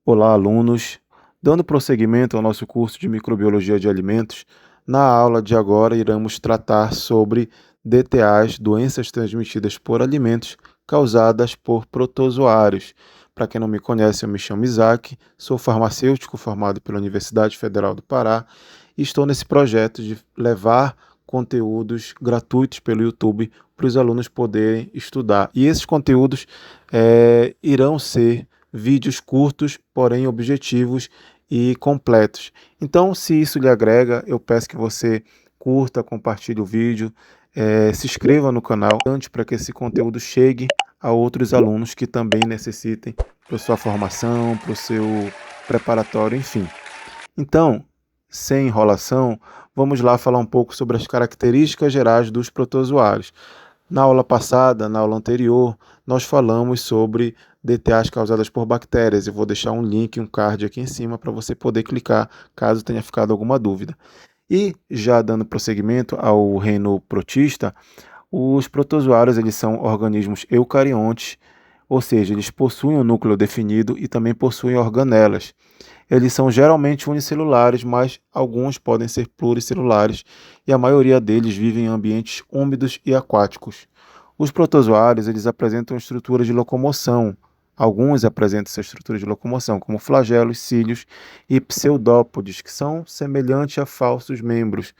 Olá, alunos! Dando prosseguimento ao nosso curso de Microbiologia de Alimentos, na aula de agora iremos tratar sobre DTAs, doenças transmitidas por alimentos causadas por protozoários. Para quem não me conhece, eu me chamo Isaac, sou farmacêutico formado pela Universidade Federal do Pará e estou nesse projeto de levar conteúdos gratuitos pelo YouTube para os alunos poderem estudar. E esses conteúdos irão ser vídeos curtos, porém objetivos e completos. Então, se isso lhe agrega, eu peço que você curta, compartilhe o vídeo, se inscreva no canal, para que esse conteúdo chegue a outros alunos que também necessitem para sua formação, para o seu preparatório, enfim. Então, sem enrolação, vamos lá falar um pouco sobre as características gerais dos protozoários. Na aula passada, na aula anterior, nós falamos sobre DTAs causadas por bactérias. Eu vou deixar um link, um card aqui em cima para você poder clicar caso tenha ficado alguma dúvida. E já dando prosseguimento ao reino protista, os protozoários eles são organismos eucariontes, ou seja, eles possuem um núcleo definido e também possuem organelas. Eles são geralmente unicelulares, mas alguns podem ser pluricelulares e a maioria deles vivem em ambientes úmidos e aquáticos. Os protozoários eles apresentam estrutura de locomoção. Alguns apresentam essa estrutura de locomoção, como flagelos, cílios e pseudópodes, que são semelhantes a falsos membros,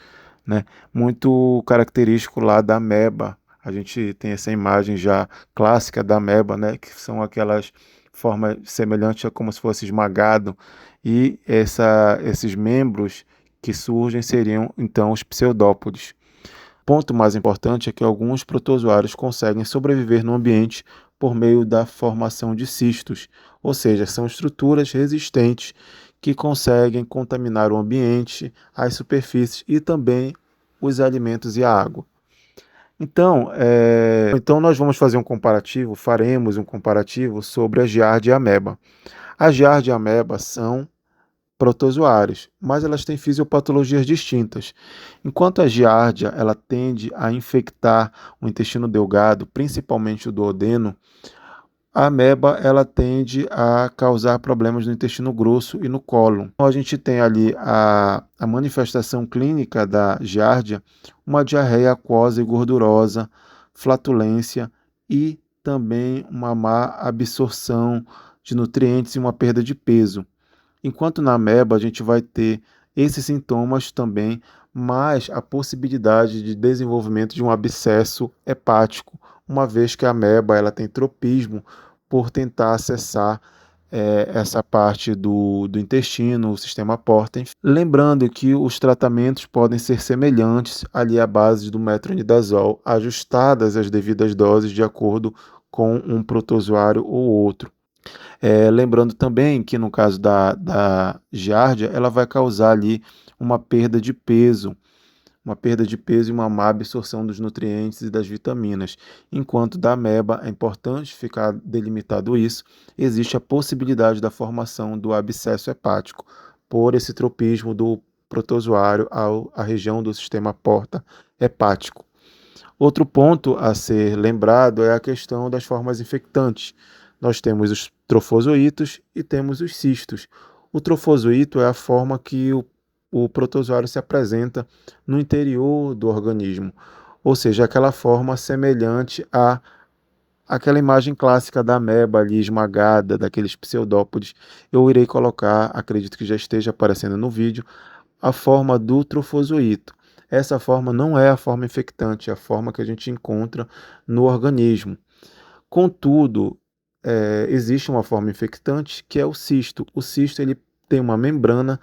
né? Muito característico lá da ameba. A gente tem essa imagem já clássica da ameba, né? Que são aquelas formas semelhantes a como se fosse esmagado, e esses membros que surgem seriam então os pseudópodes. Ponto mais importante é que alguns protozoários conseguem sobreviver no ambiente por meio da formação de cistos, ou seja, são estruturas resistentes que conseguem contaminar o ambiente, as superfícies e também os alimentos e a água. Então nós vamos fazer um comparativo, faremos um comparativo sobre a giardia e a ameba. A giardia e a ameba são protozoários, mas elas têm fisiopatologias distintas. Enquanto a giardia ela tende a infectar o intestino delgado, principalmente o duodeno, a ameba ela tende a causar problemas no intestino grosso e no cólon. Então, a gente tem ali a manifestação clínica da giardia, uma diarreia aquosa e gordurosa, flatulência e também uma má absorção de nutrientes e uma perda de peso. Enquanto na ameba a gente vai ter esses sintomas também, mas a possibilidade de desenvolvimento de um abscesso hepático, uma vez que a ameba ela tem tropismo por tentar acessar essa parte do intestino, o sistema porta. Enfim. Lembrando que os tratamentos podem ser semelhantes ali à base do metronidazol, ajustadas às devidas doses de acordo com um protozoário ou outro. Lembrando também que no caso da giardia, ela vai causar ali uma perda de peso, e uma má absorção dos nutrientes e das vitaminas. Enquanto da ameba, é importante ficar delimitado isso, existe a possibilidade da formação do abscesso hepático por esse tropismo do protozoário à região do sistema porta hepático. Outro ponto a ser lembrado é a questão das formas infectantes. Nós temos os trofozoítos e temos os cistos. O trofozoíto é a forma que o protozoário se apresenta no interior do organismo, ou seja, aquela forma semelhante a aquela imagem clássica da ameba ali esmagada, daqueles pseudópodes. Eu irei colocar, acredito que já esteja aparecendo no vídeo, a forma do trofozoíto. Essa forma não é a forma infectante, é a forma que a gente encontra no organismo. Contudo, existe uma forma infectante que é o cisto. O cisto ele tem uma membrana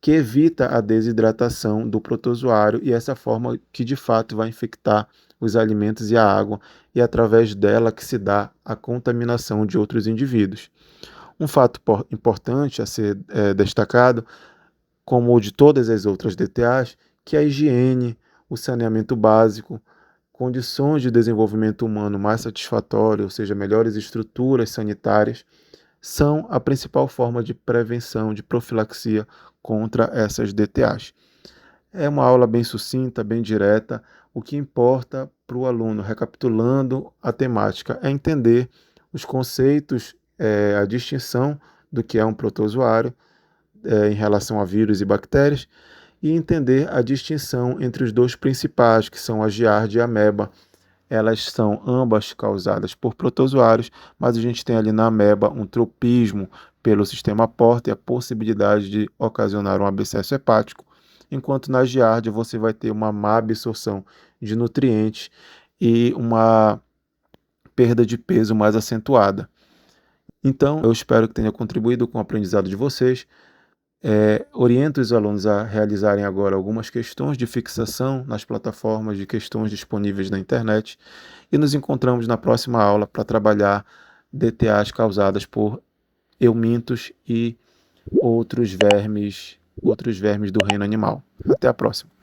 que evita a desidratação do protozoário e essa forma que de fato vai infectar os alimentos e a água e através dela que se dá a contaminação de outros indivíduos. Um fato importante a ser destacado, como o de todas as outras DTAs, que a higiene, o saneamento básico, condições de desenvolvimento humano mais satisfatórias, ou seja, melhores estruturas sanitárias, são a principal forma de prevenção, de profilaxia contra essas DTAs. É uma aula bem sucinta, bem direta. O que importa para o aluno, recapitulando a temática, é entender os conceitos, a distinção do que é um protozoário em relação a vírus e bactérias, e entender a distinção entre os dois principais, que são a giardia e a ameba. Elas são ambas causadas por protozoários, mas a gente tem ali na ameba um tropismo pelo sistema porta e a possibilidade de ocasionar um abscesso hepático, enquanto na giardia você vai ter uma má absorção de nutrientes e uma perda de peso mais acentuada. Então, eu espero que tenha contribuído com o aprendizado de vocês. Oriento os alunos a realizarem agora algumas questões de fixação nas plataformas de questões disponíveis na internet e nos encontramos na próxima aula para trabalhar DTAs causadas por eumintos e outros vermes do reino animal. Até a próxima.